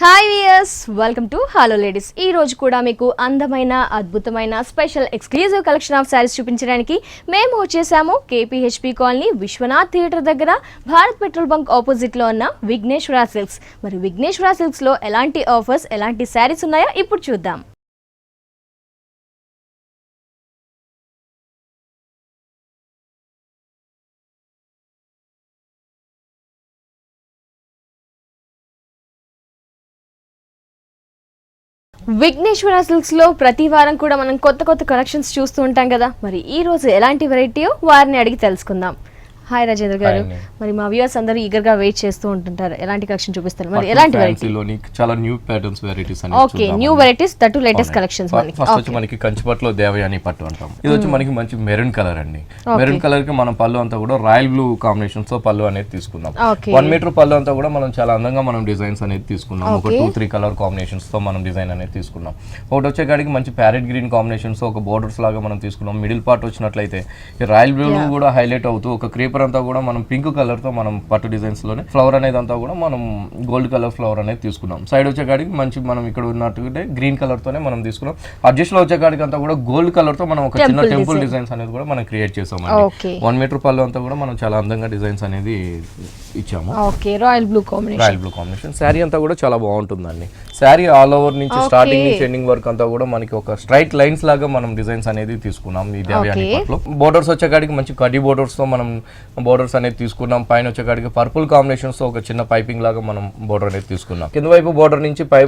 Hi viewers, welcome to hello ladies. ఈ రోజు కూడా మీకు అందమైన అద్భుతమైన special exclusive collection of saris చూపించడానికి మేము వచ్చేసాము కేపీహెచ్పీ కాలనీ విశ్వనాథ్ థియేటర్ దగ్గర భారత్ పెట్రోల్ బంక్ ఆపోజిట్ లో ఉన్న విఘ్నేశ్వర సిల్క్స్. మరి విఘ్నేశ్వర సిల్క్స్ లో ఎలాంటి ఆఫర్స్, ఎలాంటి శారీస్ ఉన్నాయో ఇప్పుడు చూద్దాం. విఘ్నేశ్వర సిల్క్స్ లో ప్రతి వారం కూడా మనం కొత్త కలెక్షన్స్ చూస్తూ ఉంటాం కదా. మరి ఈ రోజు ఎలాంటి వెరైటీయో వారిని అడిగి తెలుసుకుందాం. హాయ్ రాజేంద్ర గారు, మరి మా వ్యూవర్స్ అందరూ ఈగర్ గా వెయిట్ చేస్తూ ఉంటుంటారు, ఎలాంటి కలెక్షన్ చూపిస్తారు, మరి ఎలాంటి వెరైటీ? చాలా న్యూ ప్యాటర్న్స్ వెరైటీస్ అని. Okay, new varieties, that latest collections. First వచ్చి మనకి కంచిపట్టులో దేవయాని పట్టు అంటాం. ఇది వచ్చి మనకి మంచి మెరూన్ కలర్ అండి. మెరూన్ కలర్ కి మనం పళ్ళు అంతా కూడా రాయల్ బ్లూ కాంబినేషన్స్ తో పళ్ళు అనేది తీసుకున్నాం. 1 మీటర్ పళ్ళు అంతా కూడా మనం చాలా అందంగా మనం డిజైన్స్ అనేది తీసుకున్నాం. ఒక 2-3 కలర్ కాంబినేషన్స్ తో మనం డిజైన్ అనేది తీసుకున్నాం. ఒకటి వచ్చేకాడికి మంచి ప్యారెట్ గ్రీన్ కాంబినేషన్స్, ఒక బోర్డర్స్ లాగా మనం తీసుకున్నాం. మిడిల్ పార్ట్ వచ్చినట్లయితే రాయల్ బ్లూ కూడా హైలైట్ అవుతూ ఒక క్రీపర్ అంతా కూడా మనం పింక్ కలర్ తో మనం పట్టు డిజైన్స్ లోనే ఫ్లవర్ అనేది అంతా కూడా మనం గోల్డ్ కలర్ ఫ్లవర్ అనేది తీసుకున్నాం. సైడ్ వచ్చేకాడికి మంచి మనం ఇక్కడ ఉన్నట్టు గ్రీన్ కలర్ తోనే మనం తీసుకున్నాం. అడ్జస్ట్ లో వచ్చేకాడికి అంతా కూడా గోల్డ్ కలర్ తో మనం ఒక చిన్న టెంపుల్ డిజైన్స్ అనేది కూడా మనం క్రియేట్ చేసాం. 1 మీటర్ పళ్ళు అంతా కూడా మనం చాలా అందంగా డిజైన్స్ అనేది ఇచ్చాము. రాయల్ బ్లూ కాంబినేషన్ శారీ అంతా కూడా చాలా బాగుంటుందండి. శారీ ఆల్ ఓవర్ నుంచి స్టార్టింగ్ నుంచి ఎండింగ్ వరకు అంతా కూడా మనకి ఒక స్ట్రైట్ లైన్స్ లాగా మనం డిజైన్స్ అనేది తీసుకున్నాం. ఈ దేవయాని పట్టులో బోర్డర్స్ వచ్చేకాడికి మంచి కడ్డీ బోర్డర్స్ తో మనం బోర్డర్స్ అనేది తీసుకున్నాం. పైన వచ్చేకాడికి పర్పుల్ కాంబినేషన్స్ తో ఒక చిన్న పైపింగ్ లాగా మనం బోర్డర్ అనేది తీసుకున్నాం. కింద వైపు బోర్డర్ నుంచి పై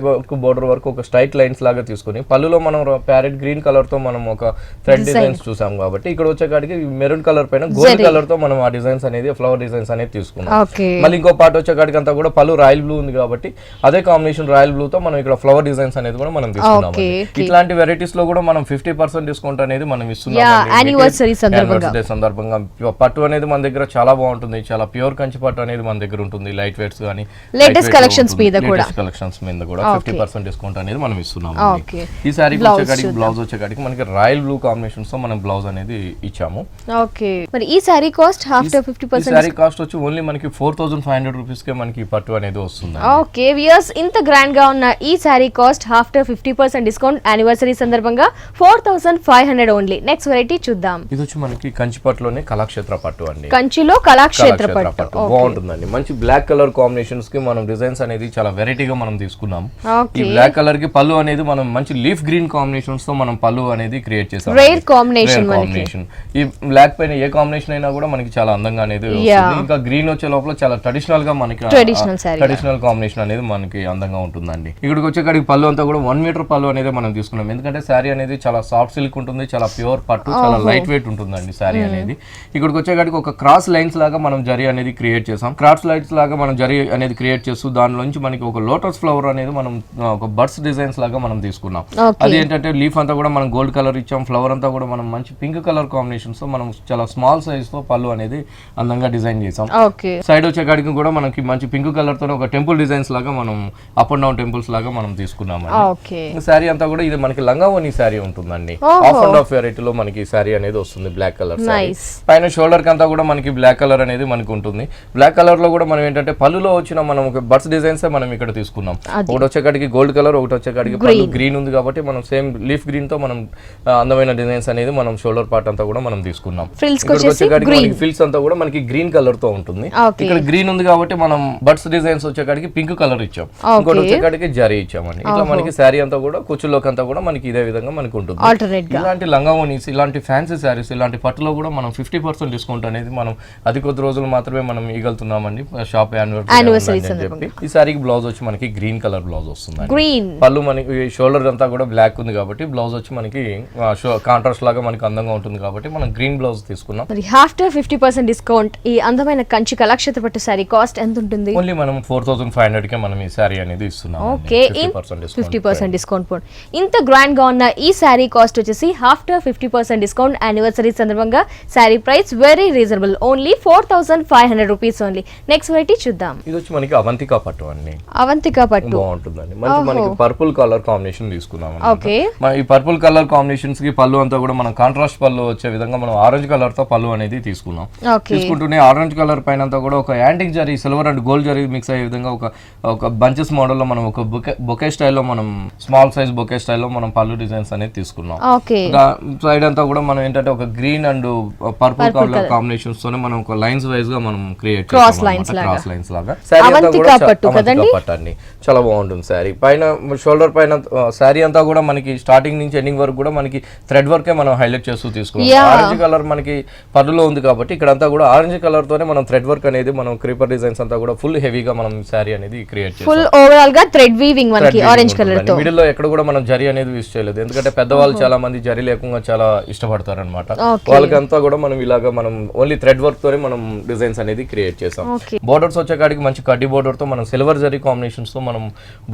బోర్డర్ వరకు ఒక స్ట్రైట్ లైన్స్ లాగా తీసుకుని పళ్ళులో మనం ప్యారెట్ గ్రీన్ కలర్ తో మనం ఒక థ్రెడ్ డిజైన్స్ చూసాం. కాబట్టి ఇక్కడ వచ్చేకాడికి మెరూన్ కలర్ పైన గోల్డ్ కలర్ తో మనం ఆ డిజైన్స్ అనేది ఫ్లవర్ డిజైన్స్ అనేది తీసుకున్నాం. మళ్ళీ ఇంకో పార్ట్ వచ్చేకాడికి అంతా కూడా పళ్ళు రాయల్ బ్లూ ఉంది కాబట్టి అదే కాంబినేషన్ రాయల్ బ్లూ తో మనం ఇక్కడ ఫ్లవర్ డిజైన్స్ అనేది కూడా మనం తీసుకున్నాం. ఇట్లాంటి వెరైటీస్ లో కూడా మనం 50% డిస్కౌంట్ అనేది మనం ఇస్తున్నాం. యానివర్సరీ సందర్భంగా పట్టు అనేది మన దగ్గర చాలా బాగుంటుంది. చాలా ప్యూర్ కంచి పట్టు అనేది మన దగ్గర ఉంటుంది. లైట్ వెయిట్స్ గానీ లేటెస్ట్ కలెక్షన్స్ మీద కూడా 50% డిస్కౌంట్ అనేది మనం ఇస్తున్నాం. ఈ సారీ వచ్చేకాడికి బ్లౌజ్ వచ్చేకాడికి మనకి రాయల్ బ్లూ కాంబినేషన్స్ తో మనం బ్లౌజ్ అనేది ఇచ్చాము. ఓకే, మరి ఈ sorry cost after 50% sorry cost వచ్చి ఓన్లీ మనకి 4500 రూపీస్ కే మనకి పట్టు అనేది వస్తుంది. ఓకే వ్యూయర్స్, ఇంత గ్రాండ్ గా ఉన్న ఈ sorry cost after 50% discount anniversary సందర్భంగా 4500 ఓన్లీ. నెక్స్ట్ వెరైటీ చూద్దాం. ఇది వచ్చి మనకి కంచి పట్టులోనే కళాక్షేత్ర పట్టు అండి. కంచిలో కళాక్షేత్ర పట్టు బాగుంటుందండి. మంచి బ్లాక్ కలర్ కాంబినేషన్స్ కి మనం డిజైన్స్ అనేది చాలా వెరైటీగా మనం తీసుకున్నాం. ఈ బ్లాక్ కలర్ కి పళ్ళు అనేది మనం మంచి లీఫ్ గ్రీన్ కాంబినేషన్స్ తో మనం పళ్ళు అనేది క్రియేట్ చేసాం. Rare combination. ఈ బ్లాక్ పైన ఏ కాంబినేషన్ అయినా కూడా మనకి చాలా అందంగా అనేది వస్తుంది. ఇంకా గ్రీన్ వచ్చే లోపల చాలా ట్రెడిషనల్ గా మనకి ట్రెడిషనల్ కాంబినేషన్ అనేది మనకి అందంగా ఉంటుందండి. ఇక్కడికి వచ్చేకాడికి పళ్ళు అంతా కూడా 1 మీటర్ పళ్ళు అనేది మనం తీసుకున్నాం. ఎందుకంటే శారీ అనేది చాలా సాఫ్ట్ సిల్క్ ఉంటుంది, చాలా ప్యూర్ పట్టు, చాలా లైట్ వెయిట్ ఉంటుందండి శారీ అనేది. ఇక్కడికి వచ్చేకాడికి ఒక క్రాస్ లైన్స్ లాగా మనం జరీ అనేది క్రియేట్ చేసాం. క్రాస్ లైన్స్ లాగా మనం జరీ అనేది క్రియేట్ చేస్తూ దాని నుంచి మనకి ఒక లోటస్ ఫ్లవర్ అనేది మనం ఒక బర్డ్స్ డిజైన్స్ లాగా మనం తీసుకున్నాం. అది ఏంటంటే లీఫ్ అంతా కూడా మనం గోల్డ్ కలర్ ఇచ్చాం. ఫ్లవర్ అంతా కూడా మనం మంచి పింక్ కలర్ కాంబినేషన్స్ తో మనం చాలా స్మాల్ సైజ్ తో పళ్ళు అనేది అందంగా డిజైన్ చేసాం. సైడ్ వచ్చేకాడికి కూడా మనకి మంచి పింక్ కలర్ తో ఒక టెంపుల్ డిజైన్స్ లాగా మనం అప్ అండ్ డౌన్ టెంపుల్స్ లాగా మనం తీసుకున్నాం. శారీ అంతా కూడా ఇది మనకి లంగావోని శారీ ఉంటుందండి. ఆఫ్ అండ్ ఆఫ్ వెరైటీలో మనకి శారీ అనేది వస్తుంది. బ్లాక్ కలర్ పైన షోల్డర్ కి అంతా కూడా మనకి బ్లాక్ కలర్ అనేది మనకి ఉంటుంది. బ్లాక్ కలర్ లో కూడా మనం ఏంటంటే పళ్ళులో వచ్చిన మనం ఒక బర్డ్స్ డిజైన్స్ మనం ఇక్కడ తీసుకున్నాం. ఒకటి వచ్చేకాడికి గోల్డ్ కలర్, ఒకటి వచ్చేకాడికి పళ్ళు గ్రీన్ ఉంది కాబట్టి మనం సేమ్ లీఫ్ గ్రీన్ తో మనం అందమైన డిజైన్స్ అనేది మనం షోల్డర్ పార్ట్ అంతా కూడా మనం తీసుకున్నాం. వచ్చేకాడికి ఫిల్స్ అంతా కూడా మనకి గ్రీన్ కలర్ తో ఉంటుంది. ఇక్కడ గ్రీన్ ఉంది కాబట్టి మనం బర్డ్స్ డిజైన్స్ వచ్చేకాడికి పింక్ కలర్ ఇచ్చాం. ఇంకోటి వచ్చేకాడికి జరీ ఇచ్చామండి. ఇట్లా మనకి శారీ అంతా కూడా కుచ్చుల్లోకి అంతా కూడా మనకి ఇదే విధంగా మనకి ఉంటుంది. ఇలాంటి లంగావోనీస్, ఇలాంటి ఫ్యాన్సీ శారీస్, ఇలాంటి పట్టులో కూడా మనం 50% డిస్కౌంట్ అనేది మనం అతి కొద్ది రోజులు మాత్రమే మనం ఇగలుతున్నామండి షాప్ యానివర్సరీ చెప్పి. ఈ సారీకి బ్లౌజ్ వచ్చి మనకి గ్రీన్ కలర్ బ్లౌజ్ వస్తుంది. పళ్ళు మనకి షోల్డర్ అంతా కూడా బ్లాక్ ఉంది కాబట్టి బ్లౌజ్ వచ్చి మనకి కాంట్రాస్ట్ లాగా మనకి అందంగా ఉంటుంది కాబట్టి మనం గ్రీన్ బ్లౌజ్ తీసుకున్నాం. ఆఫ్టర్ 50% డిస్కౌంట్ ఈ అందమైన కంచి కళాక్షేత్ర పట్టు సారీ కాస్ట్ ఎంత ఉంటుంది? ఓన్లీ మనం 4500 కే మనం ఈ సారీ అనేది ఇస్తున్నాం. Okay, 50% discount. ఇంత గ్రాండ్ గా ఉన్న ఈ సారీ కాస్ట్ వచ్చేసి ఆఫ్టర్ 50% డిస్కౌంట్ యానివర్సరీ సందర్భంగా sorry price very reasonable, only 4500 rupees only. Next variety చూద్దాం. ఇది వచ్చి మనకి అవంతికా పట్టు అండి. అవంతికా పట్టు బాగుంటుందండి. మనకి పర్పుల్ కలర్ కాంబినేషన్ తీసుకున్నాం. ఓకే, ఈ పర్పుల్ కలర్ కాంబినేషన్స్ కి పళ్ళు అంతా కూడా మనం కాంట్రాస్ట్ పళ్ళు వచ్చే విధంగా మనం ఆరెంజ్ కలర్ తో పళ్ళు అనేది తీసుకున్నాం. తీసుకుంటూనే ఆరెంజ్ కలర్ పైన అంతా కూడా ఒక antique zari, silver and gold zari mix అయ్యే విధంగా ఒక బంచెస్ మోడల్ లో మనం ఒక బొకే స్టైల్లో మనం స్మాల్ సైజ్ బొకే స్టైల్లో మనం పళ్ళు డిజైన్స్ అనేది తీసుకున్నాం. ఓకే, సైడ్ అంతా కూడా మనం ఏంటంటే ఒక green and purple colour combinations తోనే మనం ఒక లైన్స్ వైజ్ గా మనం క్రియేట్ క్రాస్ లైన్స్ లాగా. అవంతికా పట్టు అండి, చాలా బాగుంటుంది శారీ. పైన షోల్డర్ పైన శారీ అంతా కూడా మనకి స్టార్టింగ్ నుంచి ఎండింగ్ వరకు కూడా మనకి థ్రెడ్ వర్కే మనం హైలైట్ చేస్తూ తీసుకున్నాం. ఆరెంజ్ కలర్ మనకి పర్లులో ఉంది కాబట్టి ఇక్కడ అంతా కూడా ఆరెంజ్ కలర్ తోనే మనం థ్రెడ్ వర్క్ అనేది మనం క్రీపర్ డిజైన్స్ అంతా కూడా ఫుల్ హెవీగా మనం శారీ అనేది క్రియేట్ చేస్తాం. ఫుల్ ఓవరాల్ గా థ్రెడ్ వీవింగ్ మనకి ఆరెంజ్ కలర్ తో. మిడిల్ లో ఎక్కడ కూడా మనం జరీ అనేది యూస్ చేయలేదు, ఎందుకంటే పెద్దవాళ్ళు చాలా మంది జరీ లేకుండా చాలా ఇష్టపడతారు అనమాట. వాళ్ళకంతా కూడా మనం ఇలాగా మనం ఓన్లీ థ్రెడ్ వర్క్ తోనే మనం డిజైన్స్ అనేది క్రియేట్ చేసాం. బోర్డర్స్ వచ్చేకాడికి మంచి కడ్డీ బోర్డర్ తో మనం సిల్వర్ జరీ కాంబినేషన్స్ తో మనం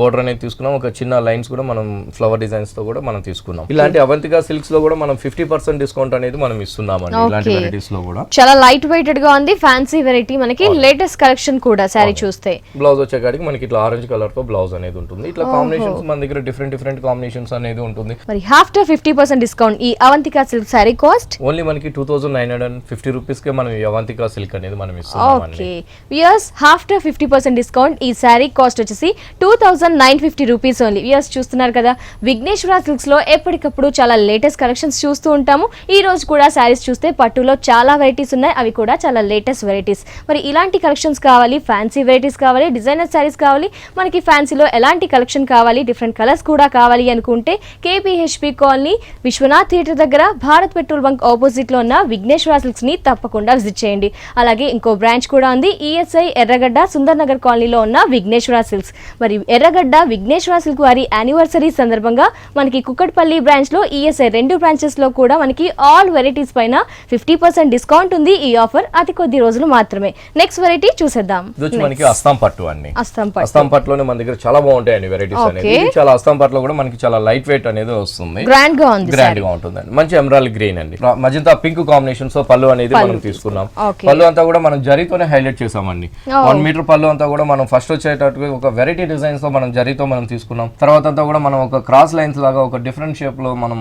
బోర్డర్ అనేది తీసుకున్నాం. ఒక చిన్న లైన్స్ కూడా మనం ఫ్లవర్ డిజైన్స్ తో కూడా మనం తీసుకున్నాం. ఇలాంటి అవంతికా సిల్క్స్ లో కూడా మనం 50% డిస్కౌంట్ అనేది మనం ఇస్తున్నామండి. ఇలాంటి వెరైటీస్ లో కూడా చాలా లైట్ వెయిటెడ్ గా ఉంది, ఫ్యాన్సీ వెరైటీ, మనకి లేటెస్ట్ కలెక్షన్ కూడా శారీ చూస్తే. బ్లౌజ్ వచ్చేకాడికి మనకి ఇట్లా ఆరెంజ్ కలర్ తో బ్లౌజ్ అనేది ఉంటుంది. ఇట్లా కాంబినేషన్స్ మన దగ్గర డిఫరెంట్ కాంబినేషన్స్ అనేది ఉంటుంది. మరి ఆఫ్టర్ 50% డిస్కౌంట్ ఈ Avantika silk sari cost only మనకి 2950 రూపీస్ కే మనం ఈ అవంతికా సిల్క్ అనేది మనం ఇస్తున్నాం. ఓకే వ్యూయర్స్, ఆఫ్టర్ 50% డిస్కౌంట్ ఈ శారీ కాస్ట్ వచ్చేసి 2950 రూపీస్ ఓన్లీ. వ్యూయర్స్ చూస్తున్నారు కదా, విఘ్నేశ్వర సిల్క్స్ లో ఎప్పటికప్పుడు చాలా లేటెస్ట్ కలెక్షన్స్ చూస్తూ ఉంటాము. ఈ రోజు కూడా శారీస్ చూస్తే పట్టులో చాలా వెరైటీస్ ఉన్నాయి, అవి కూడా చాలా లేటెస్ట్ వెరైటీస్. మరి ఇలాంటి కలెక్షన్స్ కావాలి, ఫ్యాన్సీ వెరైటీస్ కావాలి, డిజైనర్ శారీస్ కావాలి, మనకి ఫ్యాన్సీలో ఎలాంటి కలెక్షన్ కావాలి, డిఫరెంట్ కలర్స్ కూడా కావాలి అనుకుంటే కేపీహెచ్పి కాలనీ విశ్వనాథ్ థియేటర్ దగ్గర భారత్ పెట్రోల్ బంక్ ఆపోజిట్ లో ఉన్న విఘ్నేశ్వర సిల్క్స్ ని తప్పకుండా విజిట్ చేయండి. అలాగే ఇంకో బ్రాంచ్ కూడా ఉంది, ఈఎస్ఐ ఎర్రగడ్డ సుందర్ నగర్ కాలనీలో ఉన్న విఘ్నేశ్వర సిల్క్స్. మరి ఎర్రగడ్డ విఘ్నేశ్వర సిల్క్ వారి యానివర్సరీ సందర్భంగా మనకి కుక్కట్పల్లి బ్రాంచ్ లో, ఈఎస్ఐ 2 బ్రాంచెస్ లో కూడా మనకి ఆల్ వెరైటీస్ పైన 50% డిస్కౌంట్ ఉంది. ఈ ఆఫర్ అతి కొద్ది రోజులు మాత్రమే. నెక్స్ట్ వెరైటీ చూసేద్దాం. మనకి అస్సాం పట్టు అండి. అస్సాం పట్టులోనే మన దగ్గర చాలా బాగుంటాయండి వెరైటీస్ అనేది. చాలా అస్సాం పట్టులో కూడా మనకి చాలా లైట్ వెయిట్ అనేది వస్తుంది, గ్రాండ్ గా ఉంది, గ్రాండ్ గా ఉంటుందండి. మంచి ఎమరాల్డ్ గ్రీన్ అండి, మజంతా పింక్ కాంబినేషన్ తో పళ్ళు అనేది మనం తీసుకున్నాం. పళ్ళు అంతా కూడా మనం జరీతోనే హైలైట్ చేసామండి. 1 మీటర్ పళ్ళు అంతా కూడా మనం ఫస్ట్ వచ్చేటట్టుగా ఒక వెరైటీ డిజైన్స్ తో మనం జరీతో మనం తీసుకున్నాం. తర్వాత అంతా కూడా మనం ఒక క్రాస్ లైన్స్ లాగా ఒక డిఫరెంట్ షేప్ లో మనం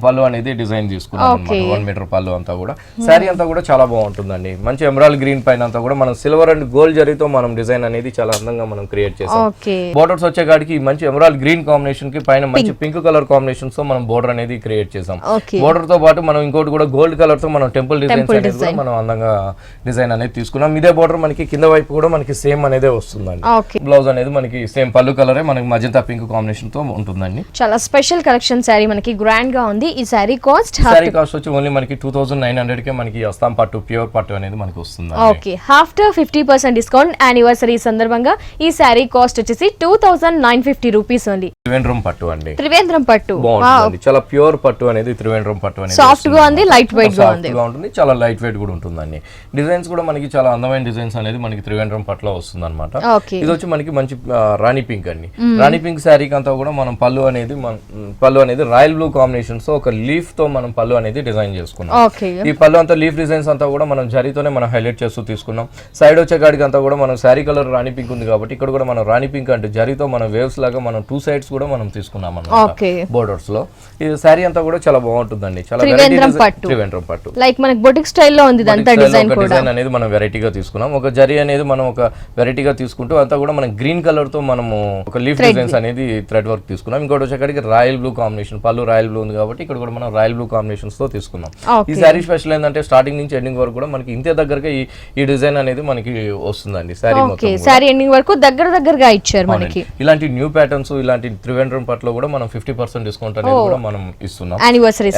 పళ్ళు అనేది డిజైన్ తీసుకున్నాం అన్నమాట. 1 మీటర్ పళ్ళు అంతా కూడా శారీ అంతా కూడా చాలా బాగుంటుందండి. మంచి ఎమరాల్డ్ గ్రీన్ పైన అంతా కూడా మనం సిల్వర్ అండ్ గోల్డ్ జరీతో మనం డిజైన్ అనేది చాలా అందంగా మనం క్రియేట్ చేసాం. బోర్డర్స్ వచ్చే కాడికి మంచి ఎమరాల్డ్ గ్రీన్ కాంబినేషన్ కి పైన మంచి పింక్ కలర్ కాంబినేషన్స్ తో మనం బోర్డర్ అనేది క్రియేట్ చేసాం. బోర్డర్ తో పాటు మనం ఇంకోటి కూడా గోల్డ్ కలర్ తో మనం టెంపుల్ డిజైన్స్ అనేది కూడా మనం అందంగా డిజైన్ అనేది తీసుకున్నాం. ఇదే బోర్డర్ మనకి కింద వైపు కూడా మనకి సేమ్ అనేది వస్తుందండి. బ్లౌజ్ అనేది మనకి సేమ్ పళ్ళు కలరే మనకి మజంతా పింక్ కాంబినేషన్ తో ఉంటుందండి. చాలా స్పెషల్ కలెక్షన్ శారీ మనకి గ్రాండ్ గా ఉంది. ఈ శారీ కాస్ట్ వచ్చి ఓన్లీ మనకి 2900 కే మనకి అస్సాం పట్టు ప్యూర్ పట్టు అనేది మనకి వస్తుంది. ఓకే, ఆఫ్టర్ 50% డిస్కౌంట్ యానివర్సరీ సందర్భంగా ఈ శారీ కాస్ట్ వచ్చేసి 2950 రూపీస్ ఓన్లీ. త్రివేంద్రం పట్టు అండి, త్రివేంద్రం పట్టు బాగుంటుంది. చాలా ప్యూర్ పట్టు అనేది త్రివేంద్రం పట్టు అనేది సాఫ్ట్ గా ఉంది, లైట్ వెయిట్ గా ఉంటుంది, చాలా లైట్ వెయిట్ కూడా ఉంటుందండి. డిజైన్స్ కూడా మనకి చాలా అందమైన డిజైన్స్ అనేది మనకి త్రివేంద్రం పట్టులో వస్తుంది అనమాట. ఇది వచ్చి మనకి మంచి రాణి పింక్ అండి. రాణి పింక్ శారీకి అంతా కూడా మనం పళ్ళు అనేది రాయల్ బ్లూ కాంబినేషన్స్ తో ఒక లీఫ్ తో మనం పళ్ళు అనేది డిజైన్ చేసుకున్నాం. ఈ పళ్ళు అంతా లీఫ్ డిజైన్స్ అంతా కూడా మనం జరీతోనే మనం హైలైట్ చేస్తూ తీసుకున్నాం. సైడ్ వచ్చే కాడికి అంతా కూడా మనం శారీ కలర్ రాణి పింక్ ఉంది కాబట్టి ఇక్కడ కూడా మనం రాణి పింక్ అంటే జరీతో మనం వేవ్స్ లాగా మనం 2 సైడ్స్ కూడా మనం తీసుకున్నాం అన్నమాట బోర్డర్స్ లో. ఈ శారీ అంతా కూడా చాలా బాగుంటుందండి, చాలా త్రివేంద్రం పట్టు లైక్ మనకి బొటిక్ స్టైల్లో ఉంది. డిజైన్ అనేది మనం వెరైటీగా తీసుకున్నాం. ఒక జరీ అనేది మనం ఒక వెరైటీగా తీసుకుంటూ అంతా కూడా మనం గ్రీన్ కలర్ తో మనము ఒక లీఫ్ డిజైన్స్ అనేది థ్రెడ్ వర్క్ తీసుకున్నాం. ఇంకోటి వచ్చేకాడికి రాయల్ బ్లూ కాంబినేషన్, పళ్ళు రాయల్ బ్లూ ఉంది కాబట్టి ఇక్కడ కూడా మనం రాయల్ బ్లూ కాంబినేషన్స్ తో తీసుకున్నాం. ఈ శారీ స్పెషల్ ఏంటంటే స్టార్టింగ్ నుంచి ఎండింగ్ వరకు కూడా మనకి ఇంతే దగ్గరగా ఈ డిజైన్ అనేది మనకి వస్తుందండి. శారీ ఎండింగ్ వరకు దగ్గరగా ఇచ్చారు మనకి. ఇలాంటి న్యూ ప్యాటర్న్స్, ఇలాంటి త్రివేంద్రం పట్టులో కూడా మనం 50% డిస్కౌంట్ అనేది కూడా మనం ఇస్తున్నాం యానివర్సరీ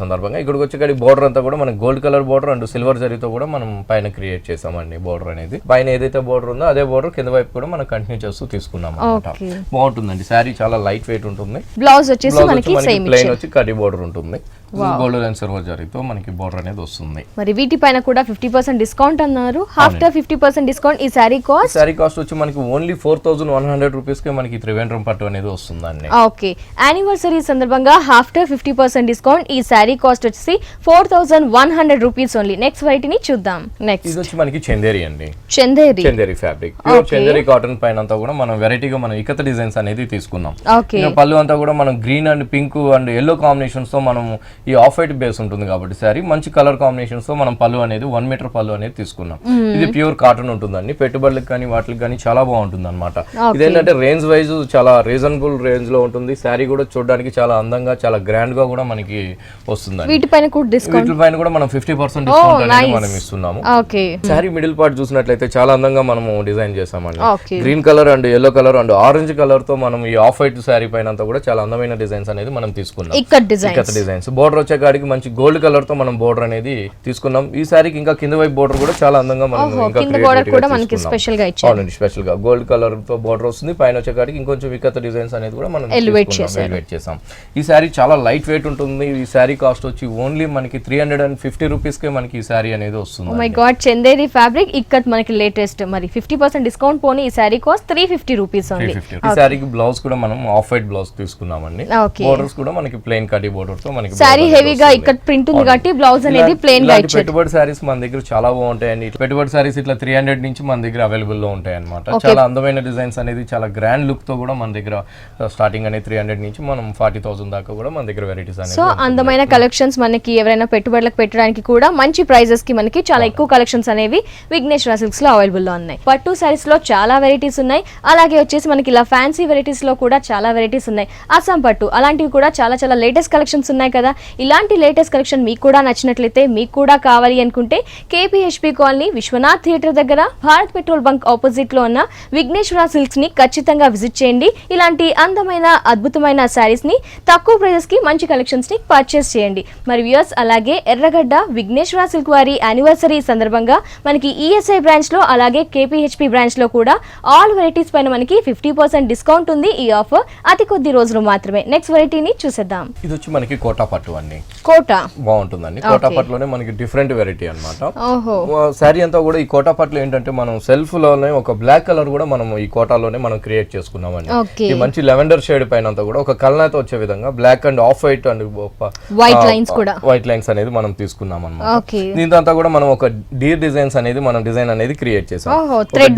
సందర్భంగా. ఇక్కడికి వచ్చేకాడికి బోర్డర్ అంతా కూడా మనకి gold colour border and silver జరీతో కూడా మనం పైన క్రియేట్ చేసామండి. బోర్డర్ అనేది పైన ఏదైతే బోర్డర్ ఉందో అదే బోర్డర్ కింద వైపు కూడా మనం కంటిన్యూ చేస్తూ తీసుకున్నాం అన్నమాట. బాగుంటుందండి, శారీ చాలా లైట్ వెయిట్ ఉంటుంది. బ్లౌజ్ వచ్చేసి మనకి ప్లెయిన్ వచ్చి కడ్డీ బోర్డర్ ఉంటుంది. గోల్డ్ అండ్ సిల్వర్ జరీతో మనకి బోర్డర్ అనేది వస్తుంది. మరి వీటి పైన కూడా 50% డిస్కౌంట్ అన్నారు. ఆఫ్టర్ 50% డిస్కౌంట్ ఈ శారీ కాస్ట్ వచ్చి మనకి ఓన్లీ 4100 రూపీస్ కే మనకి త్రివేంద్రం పట్టు అనేది వస్తుందండి. ఓకే, యానివర్సరీ సందర్భంగా ఆఫ్టర్ 50% డిస్కౌంట్ ఈ శారీ కాస్ట్ వచ్చేసి 4100 రూపీస్ ఓన్లీ. నెక్స్ట్ వెరైటీని చూద్దాం. నెక్స్ట్ ఇది వచ్చి మనకి చందేరి అండి, Chanderi fabric, pure Chanderi cotton పైన అంతా కూడా మనం వెరైటీగా మనం ఇకత డిజైన్స్ అనేది తీసుకున్నాం. పళ్ళు అంతా కూడా మనం green and pink and yellow combinations తో మనం ఈ ఆఫ్ వైట్ బేస్ ఉంటుంది కాబట్టి శారీ మంచి కలర్ కాంబినేషన్స్ తో మనం పళ్ళు అనేది 1 మీటర్ పళ్ళు అనేది తీసుకున్నాం. ఇది ప్యూర్ కాటన్ ఉంటుందండి, పెట్టుబడులకు కానీ వాటికి కానీ చాలా బాగుంటుంది అనమాట. ఇదేంటంటే రేంజ్ వైజ్ చాలా రీజనబుల్ రేంజ్ లో ఉంటుంది. శారీ కూడా చూడడానికి చాలా అందంగా చాలా గ్రాండ్ గా కూడా మనకి వస్తుంది. వీటిపైన కూడా మనం 50% డిస్కౌంట్ అనేది మనం ఇస్తున్నాము. శారీ మిడిల్ పార్ట్ చూసినట్లయితే చాలా అందంగా మనము డిజైన్ చేసామండి. Green colour and yellow colour and orange colour తో మనం ఈ ఆఫ్ వైట్ శారీ పైన అంతా కూడా చాలా అందమైన డిజైన్స్ అనేది మనం తీసుకున్నాం. ఇక్కత్ డిజైన్స్ బోర్డర్ వచ్చే కాడికి మంచి గోల్డ్ కలర్ తో మనం బోర్డర్ అనేది తీసుకున్నాం. ఈ శారీకి ఇంకా కింద వైపు బోర్డర్ కూడా చాలా అందంగా మనం స్పెషల్ గా గోల్డ్ కలర్ తో బోర్డర్ వస్తుంది. పైన వచ్చే కాడికి ఇంకొంచెం ఇక్కత్ డిజైన్స్ అనేది కూడా మనం ఎలివేట్ చేసాం. ఈ శారీ చాలా లైట్ వెయిట్ ఉంటుంది. ఈ శారీ కాస్ట్ వచ్చి ఓన్లీ మనకి 350 రూపీస్ కే మనకి ఈ శారీ అనేది వస్తుంది. Oh my God, Chanderi fabric ikat మనకి లేటెస్ట్. మరి 50% డిస్కౌంట్ పోని ఈ శారీ కాస్ట్ 350 రూపీస్ ఓన్లీ. ఈ శారీకి బ్లౌజ్ కూడా మనం ఆఫ్ వైట్ బ్లౌజ్ తీసుకున్నామండి. బోర్డర్స్ కూడా మనకి ప్లెయిన్ కటి బోర్డర్ తో మనకి శారీ హెవీగా ఇక్కత్ ప్రింట్ ఉంది కాబట్టి బ్లౌజ్ అనేది ప్లెయిన్ గా ఇచ్చారు. పెట్టుబడి శారీస్ మన దగ్గర చాలా బాగుంటాయండి. పెట్టుబడి శారీస్ ఇట్లా 300 నుంచి మన దగ్గర అవైలబుల్ లో ఉంటాయి అన్నమాట. చాలా అందమైన డిజైన్స్ అనేది చాలా గ్రాండ్ లుక్ తో కూడా మన దగ్గర స్టార్టింగ్ అనేది 300 నుంచి మనం 40,000 దాకా కూడా మన దగ్గర వెరైటీస్ అనేది. సో అందమైన కలెక్షన్స్ మనకి ఎవరైనా పెట్టుబడులకు పెట్టడానికి కూడా మంచి ప్రైజెస్ కి మనకి చాలా ఎక్కువ కలెక్షన్స్ అనేవి విఘ్నేశ్వర సిల్క్స్ లో అవైలబుల్ లో ఉన్నాయి. పట్టు సారీస్ లో చాలా వెరైటీస్ ఉన్నాయి. అలాగే వచ్చేసి మనకి ఇలా ఫ్యాన్సీ వెరైటీస్ లో కూడా చాలా వెరైటీస్ ఉన్నాయి. అస్సాం పట్టు అలాంటివి కూడా చాలా చాలా లేటెస్ట్ కలెక్షన్స్ ఉన్నాయి కదా. ఇలాంటి లేటెస్ట్ కలెక్షన్ మీకు కూడా నచ్చినట్లయితే, మీకు కూడా కావాలి అనుకుంటే KPHP కాలనీ విశ్వనాథ్ థియేటర్ దగ్గర భారత్ పెట్రోల్ బంక్ ఆపోజిట్ లో ఉన్న విఘ్నేశ్వర సిల్క్స్ ని ఖచ్చితంగా విజిట్ చేయండి. ఇలాంటి అందమైన అద్భుతమైన సారీస్ ని తక్కువ ప్రైజెస్ కి మంచి కలెక్షన్స్ ని పర్చేస్ చేయండి. మరి వ్యూయర్స్, అలాగే ఎర్రగడ్డ విఘ్నేశ్వర సిల్క్ వారి యానివర్సరీ సందర్భంగా మనకి ESI బ్రాంచ్ లో అలాగే KPHP బ్రాంచ్ లో కూడా ఆల్ వెరైటీస్ పైన మనకి 50% డిస్కౌంట్ ఉంది. ఈ ఆఫర్ అతి కొద్ది రోజులు మాత్రమే. నెక్స్ట్ వెరైటీని చూసేద్దాం. ఇది వచ్చి మనకి కోటా పట్టు అండి. కోటా బాగుంటుందండి. కోటా పట్టులోనే మనకి డిఫరెంట్ వెరైటీ అన్నమాట. శారీ అంతా కూడా ఈ కోటా పట్టులో ఏంటంటే మనం సెల్ఫ్ లోనే ఒక బ్లాక్ కలర్ కూడా మనం ఈ కోటాలోనే మనం క్రియేట్ చేసుకున్నామండి. ఈ మంచి లెవెండర్ షేడ్ పైన అంతా కూడా ఒక కల్నాతో వచ్చే విధంగా black and off white and white lines అనేది మనం తీసుకున్నాం అన్నమాట. దీంతో అంతా కూడా మనం ఒక డీర్ డిజైన్స్ అనేది మనం డిజైన్ అనేది క్రియేట్ చేసాం.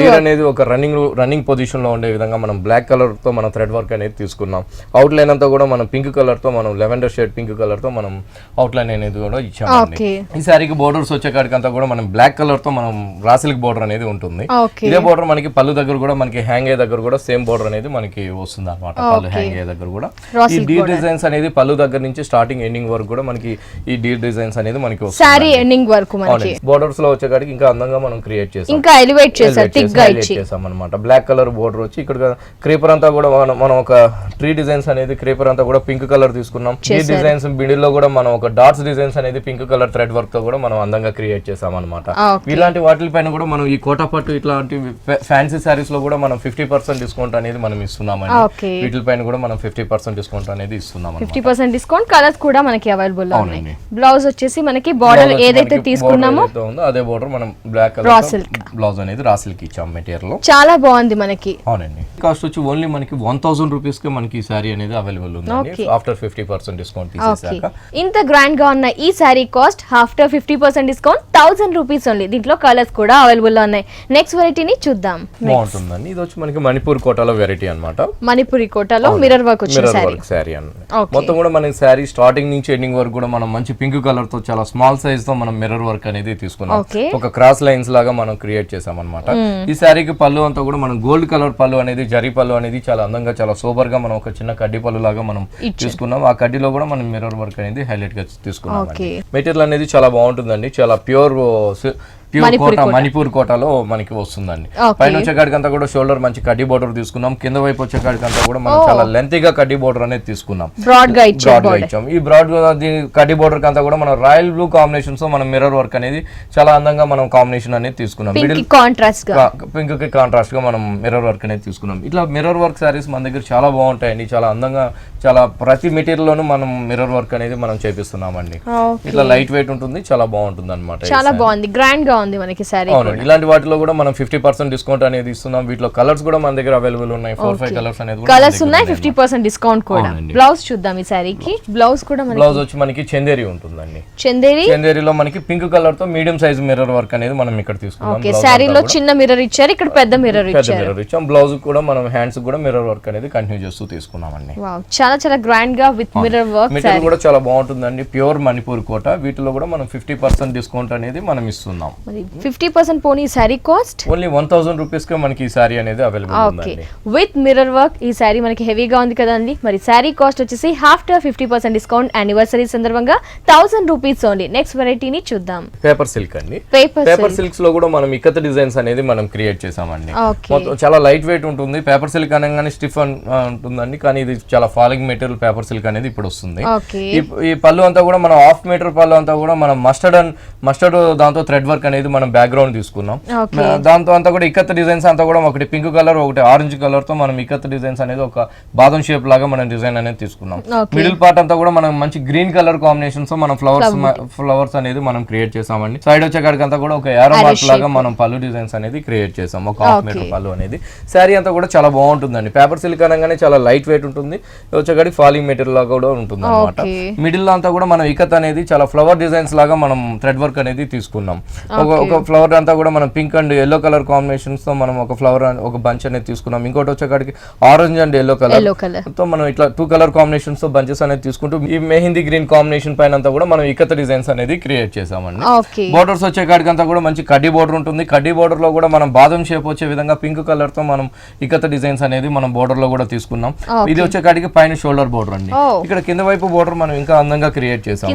డీర్ అనేది ఒక రన్నింగ్ పొజిషన్ లో ఉండే విధంగా మనం బ్లాక్ కలర్ తో మనం థ్రెడ్ వర్క్ అనేది తీసుకున్నాం. అవుట్ లైన్ అంతా కూడా మనం పింక్ కలర్ తో మనం లెవెండర్ షేడ్ పింక్ కలర్ తో మనం అవుట్ లైన్ అనేది కూడా ఇచ్చామండి. ఈ సారీకి బోర్డర్స్ వచ్చే కాడికంతా కూడా మనం బ్లాక్ కలర్ తో మనం రాసిల్క్ బోర్డర్ అనేది ఉంటుంది. ఇదే బోర్డర్ మనకి పళ్ళు దగ్గర కూడా మనకి హ్యాంగ్ అయ్యే దగ్గర కూడా సేమ్ బోర్డర్ అనేది మనకి వస్తుంది అనమాట. పళ్ళు హ్యాంగ్ అయ్యే దగ్గర కూడా ఈ డీర్ డిజైన్స్ అనేది పళ్ళు దగ్గర నుంచి స్టార్టింగ్ ఎండింగ్ వరకు కూడా మనకి ఈ డీర్ డిజైన్స్ అనేది మనకి సారీ ఎండింగ్ వరకు మనకి బోర్డర్స్ లో వచ్చే కాడికి ఇంకా అందంగా మనం క్రియేట్ చేసాం. ఇంకా ఎలివేట్ చేసాం, థిక్ గా చేసాం అన్నమాట. బ్లాక్ కలర్ బోర్డర్ వచ్చి ఇక్కడ క్రీపర్ అంతా కూడా మనం ఒక ట్రీ డిజైన్స్ అనేది క్రీపర్ అంతా కూడా పింక్ కలర్ తీసుకున్నాం. ఈ డిజైన్స్ మిడిల్ లో కూడా మనం ఒక డాట్స్ డిజైన్స్ అనేది పింక్ కలర్ థ్రెడ్ వర్క్ తో కూడా మనం అందంగా క్రియేట్ చేసాం అన్నమాట. ఇలాంటి వాటి పైన కూడా మనం ఈ కోటా పట్టు ఇట్లాంటి ఫ్యాన్సీ సారీస్ లో కూడా మనం 50% డిస్కౌంట్ అనేది మనం ఇస్తున్నామండి. వీటి పైన కూడా మనం 50% డిస్కౌంట్ అనేది ఇస్తున్నాం. 50% డిస్కౌంట్. కలర్స్ కూడా మనకి అవైలబుల్ లో ఉన్నాయి. బ్లౌజ్ వచ్చేసి మనకి బోర్డర్ ఏదైతే తీసుకున్నామో అదే బోర్డర్ మనం బ్లాక్ కలర్ బ్లౌజ్ అనేది రాసిల్క్ ఇచ్చాం మెటీరియల్ లో. చాలా బాగుంది మనకి. అవునండి. కాస్ట్ వచ్చి ఓన్లీ మనకి 1000 రూపీస్ కి మనకి ఈ సారీ అనేది అవైలబుల్ ఉంది ఆఫ్టర్ 50% డిస్కౌంట్ తీసేసాక. ఇంత గ్రాండ్ గా ఉన్న ఈ sorry cost after 50% discount 1000 rupees only. దీంట్లో కలర్స్ కూడా అవైలబుల్ లో ఉన్నాయి. నెక్స్ట్ వెరైటీని చూద్దాం. బాగుంటుందండి. ఇది వచ్చి మనకి మణిపూర్ కోటాలో వెరైటీ అన్నమాట. మణిపూరి కోటాలో మిర్రర్ వర్క్ వచ్చిన సారీ మొత్తం కూడా మన సారీ స్టార్టింగ్ నుంచి ఎండింగ్ వరకు కూడా మనం మంచి పింక్ కలర్ తో చాలా స్మాల్ సైజ్ తో మనం మిర్రర్ వర్క్ అనేది తీసుకున్నాం. ఒక క్రాస్ లైన్స్ లాగా మనం క్రియేట్ చేసాం అన్నమాట. ఈ సారీకి పళ్ళు అంతా కూడా మనం గోల్డ్ కలర్ పళ్ళు అనేది జరీ పళ్ళు అనేది చాలా అందంగా చాలా సూపర్ గా మనం ఒక చిన్న కడ్డీ పళ్ళు లాగా మనం తీసుకున్నాం. ఆ కడ్డీలో కూడా మనం మిర్రర్ వర్క్ అనేది హైలైట్ గా తీసుకున్నాం. మెటీరియల్ అనేది చాలా బాగుంటుందండి. చాలా ప్యూర్ కోటా మణిపూర్ కోటాలో మనకి వస్తుందండి. పైన వచ్చేకాడికంతా కూడా షోల్డర్ మంచి కడ్డీ బోర్డర్ తీసుకున్నాం. కింద వైపు వచ్చేకాడికంతా కూడా మనం చాలా లెంత్ గా కడ్డీ బోర్డర్ అనేది తీసుకున్నాం. బ్రాడ్ గా ఇచ్చాం. ఈ బ్రాడ్ కడ్డీ బోర్డర్ కంతా కూడా మనం రాయల్ బ్లూ కాంబినేషన్స్ తో మనం మిర్రర్ వర్క్ అనేది చాలా అందంగా మనం కాంబినేషన్ అనేది తీసుకున్నాం. పింక్ కి కాంట్రాస్ట్ గా మనం మిర్రర్ వర్క్ అనేది తీసుకున్నాం. ఇట్లా మిర్రర్ వర్క్ సారీస్ మన దగ్గర చాలా బాగుంటాయండి. చాలా అందంగా చాలా ప్రతి మెటీరియల్ లోనూ మనం మిర్రర్ వర్క్ అనేది మనం చేపిస్తున్నామండి. ఇట్లా లైట్ వెయిట్ ఉంటుంది, చాలా బాగుంటుంది అనమాట. చాలా బాగుంది, గ్రాండ్ గా ఉంది మనకి శారీ. అవునండి, ఇలాంటి వాటిలో కూడా మనం 50% డిస్కౌంట్ అనేది ఇస్తున్నాం. వీటిలో కలర్స్ కూడా మన దగ్గర అవైలబుల్ ఉన్నాయి, 4-5 కలర్స్ అనేది కలర్స్ ఉన్నాయి, 50% డిస్కౌంట్ కూడా. బ్లౌజ్ చూద్దాం ఈ శారీకి. బ్లౌజ్ కూడా బ్లౌజ్ వచ్చి మనకి చందేరి ఉంటుందండి. చందేరిలో మనకి పింక్ కలర్ తో మీడియం సైజ్ మిర్రర్ వర్క్ అనేది మనం ఇక్కడ తీసుకున్నాం. ఓకే, శారీలో చిన్న మిర్రర్ ఇచ్చారు, ఇక్కడ పెద్ద మిర్రర్ ఇచ్చాం. బ్లౌజ్ కూడా మనం హ్యాండ్స్ కూడా మిర్రర్ వర్క్ అనేది కంటిన్యూ చేస్తూ తీసుకున్నామండి. వావ్, చాలా చాలా గ్రాండ్ గా విత్ మిర్రర్ వర్క్. మెటీరియల్ కూడా చాలా బాగుంటుందండి, ప్యూర్ మణిపూర్ కోట. వీటిలో కూడా మనం 50% డిస్కౌంట్ అనేది మనం ఇస్తున్నాం. మరి 50% పోనీ ఈ శారీ కాస్ట్ ఓన్లీ 1000 రూపీస్ కి మనకి ఈ శారీ అనేది అవైలబుల్ ఉందండి. With mirror work. ఈ శారీ మనకి హెవీగా ఉంది కదండి. మరి శారీ కాస్ట్ వచ్చేసి ఆఫ్టర్ 50% డిస్కౌంట్ యానివర్సరీ సందర్భంగా 1000 రూపీస్ ఓన్లీ. నెక్స్ట్ వెరైటీని చూద్దాం. పేపర్ సిల్క్ అండి. పేపర్ సిల్క్స్ లో కూడా మనం ఇక్కత డిజైన్స్ అనేది మనం క్రియేట్ చేసామండి. మొత్తం చాలా లైట్ వెయిట్ ఉంటుంది. పేపర్ సిల్క్ అనగానే స్టిఫ్ ఉంటుందండి, కానీ ఇది చాలా ఫాలింగ్ మెటీరియల్ పేపర్ సిల్క్ అనేది ఇప్పుడు వస్తుంది. ఈ పళ్ళు అంతా కూడా మనం హాఫ్ మీటర్ పళ్ళు అంతా కూడా మనం మస్టర్డ్ దాంతో థ్రెడ్ వర్క్ అనేది మనం బ్యాక్గ్రౌండ్ తీసుకున్నాం. దాంతో అంతా కూడా ఇక్కత డిజైన్స్ అంతా కూడా ఒకటి పింక్ కలర్, ఒకటి ఆరెంజ్ కలర్ తో మనం ఇక్కత డిజైన్స్ అనేది ఒక బాదం షేప్ లాగా మనం డిజైన్ అనేది తీసుకున్నాం. మిడిల్ పార్ట్ అంతా కూడా మనం మంచి గ్రీన్ కలర్ కాంబినేషన్స్ తో మనం ఫ్లవర్స్ అనేది మనం క్రియేట్ చేసామండి. సైడ్ వచ్చేకాడికి అంతా కూడా ఒక ఏరో మార్క్ లాగా మనం పళ్ళు డిజైన్స్ అనేది క్రియేట్ చేసాం. ఒక హాఫ్ మీటర్ పళ్ళు అనేది. శారీ అంతా కూడా చాలా బాగుంటుందండి. పేపర్ సిల్క్ అనగానే చాలా లైట్ వెయిట్ ఉంటుంది, వచ్చేకాడి ఫాలింగ్ మెటీరియల్ లాగా కూడా ఉంటుంది అనమాట. మిడిల్ లో అంతా కూడా మనం ఇకత్ అనేది చాలా ఫ్లవర్ డిజైన్స్ లాగా మనం థ్రెడ్ వర్క్ అనేది తీసుకున్నాం. ఒక ఫ్లవర్ అంతా కూడా మనం pink and yellow colour combinations తో మనం ఒక ఫ్లవర్ ఒక బంచ్ అనేది తీసుకున్నాం. ఇంకోటి వచ్చేకాడికి ఆరెంజ్ అండ్ ఎల్లో కలర్ తో మనం ఇట్లా 2 కలర్ కాంబినేషన్స్ తో బంచెస్ అనేది తీసుకుంటూ ఈ మెహందీ గ్రీన్ కాంబినేషన్ పైన అంతా కూడా మనం ఇకత్ డిజైన్స్ అనేది క్రియేట్ చేసామండి. బోర్డర్స్ వచ్చేకాడికి అంతా కూడా మంచి కడ్డీ బోర్డర్ ఉంటుంది. కడ్డీ బోర్డర్ లో కూడా మనం బాదం షేప్ వచ్చే విధంగా పింక్ కలర్ తో మనం ఇకత్ డిజైన్స్ అనేది మనం బోర్డర్ లో కూడా తీసుకున్నాం. ఇది వచ్చేకాడికి పైన షోల్డర్ బోర్డర్ అండి. ఇక్కడ కింద వైపు బోర్డర్ మనం ఇంకా అందంగా క్రియేట్ చేసాం.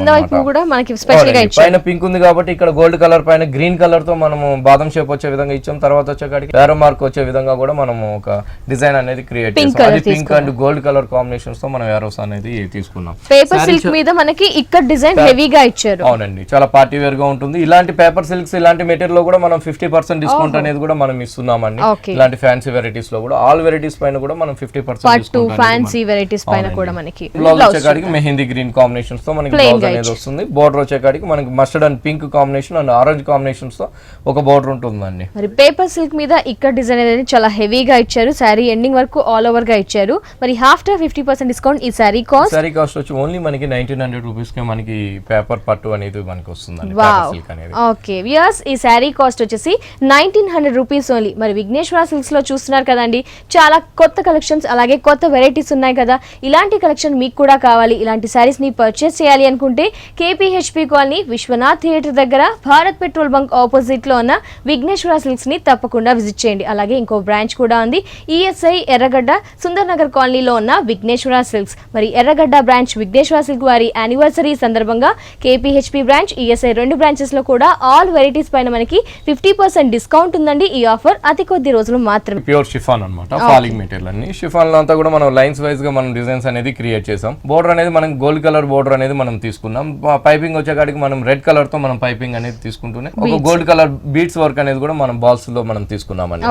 పైన పింక్ ఉంది కాబట్టి ఇక్కడ గోల్డ్ కలర్ పైన గ్రీన్ కలర్ తో మనము బాదం షేప్ వచ్చే విధంగా ఇచ్చాం. తర్వాత వచ్చేకాడికి ఏరో మార్క్ వచ్చే విధంగా కూడా మనం ఒక డిజైన్ అనేది క్రియేట్ చేసాం. అది pink and gold colour combinations తో మనం ఏరోస్ అనేది తీసుకున్నాం. పేపర్ సిల్క్ మీద మనకి ఇక్కడ డిజైన్ హెవీగా ఇచ్చారు. అవునండి, చాలా పార్టీ వేర్ గా ఉంటుంది. ఇలాంటి పేపర్ సిల్క్స్ ఇలాంటి మెటీరియల్ లో కూడా మనం 50% డిస్కౌంట్ అనేది కూడా మనం ఇస్తున్నామండి. ఇలాంటి ఫ్యాన్సీ వెరైటీస్ లో కూడా ఆల్ వెరైటీస్ పైన కూడా మనం 50% డిస్కౌంట్ ఫ్యాన్సీ వెరైటీస్ పైన కూడా మనకి బ్లౌజ్ వచ్చేకాడికి మెహందీ గ్రీన్ కాంబినేషన్స్ తో మనకి బ్లౌజ్ అనేది వస్తుంది. బోర్డర్ వచ్చేకాడికి మనకి mustard and pink combination and orange combinations తో ఒక బోర్డర్ ఉంటుందండి. మరి పేపర్ సిల్క్ మీద ఇక్కడ డిజైన్ అనేది చాలా హెవీగా ఇచ్చారు. శారీ ఎండింగ్ వరకు ఆల్ ఓవర్ గా ఇచ్చారు. మరి ఆఫ్టర్ 50% డిస్కౌంట్ ఈ శారీ కాస్ట్ వచ్చి ఓన్లీ మనకి 1900 రూపీస్ కి మనకి పేపర్ పట్టు అనేది మనకి వస్తుందండి. పేపర్ సిల్క్ అనేది ఓకే వ్యూయర్స్, ఈ శారీ కాస్ట్ వచ్చేసి 1900 రూపీస్ ఓన్లీ. మరి విఘ్నేశ్వర సిల్క్స్ లో చూస్తున్నారు కదండి, చాలా కొత్త కలెక్షన్స్ అలాగే కొత్త వెరైటీస్ ఉన్నాయి కదా. ఇలాంటి కలెక్షన్ మీకు కూడా కావాలి, ఇలాంటి శారీస్ ని పర్చేస్ చేయాలి అనుకుంటే కేపీహెచ్పీ కాలనీ విశ్వనాథ్ థియేటర్ దగ్గర భారత్ పెట్రోల్ బంక్ ఆపోజిట్ లో ఉన్న విఘ్నేశ్వర సిల్క్స్ ని తప్పకుండా విజిట్ చేయండి. అలాగే ఇంకో బ్రాంచ్ కూడా ఉంది, ఈఎస్ఐ ఎర్రగడ్డ సుందర్ నగర్ కాలనీలో ఉన్న విఘ్నేశ్వర సిల్క్స్. మరి ఎర్రగడ్డ బ్రాంచ్ విఘ్నేశ్వర సిల్క్ వారి యానివర్సరీ సందర్భంగా కేపీహెచ్పీ బ్రాంచ్ ఈఎస్ఐ 2 బ్రాంచెస్ లో కూడా ఆల్ వెరైటీస్ పైన మనకి 50% డిస్కౌంట్ ఉందండి. ఈ ఆఫర్ అతి కొద్ది రోజులు మాత్రమే. ప్యూర్ షిఫాన్ అన్నమాట, ఫాలింగ్ మెటీరియల్ అన్ని. షిఫాన్ లో అంతా కూడా మనం లైన్స్ వైజ్ గా మనం డిజైన్స్ అనేది క్రియేట్ చేసాం. బోర్డర్ అనేది మనం గోల్డ్ కలర్ బోర్డర్ అనేది మనం తీసుకున్నాం. పైపింగ్ వచ్చేకాడికి మనం రెడ్ కలర్ తో మనం పైపింగ్ అనేది తీసుకుంటూనే ఒక గోల్డ్ కలర్ బీట్స్ వర్క్ అనేది కూడా మనం బాల్స్ లో మనం తీసుకున్నామండి.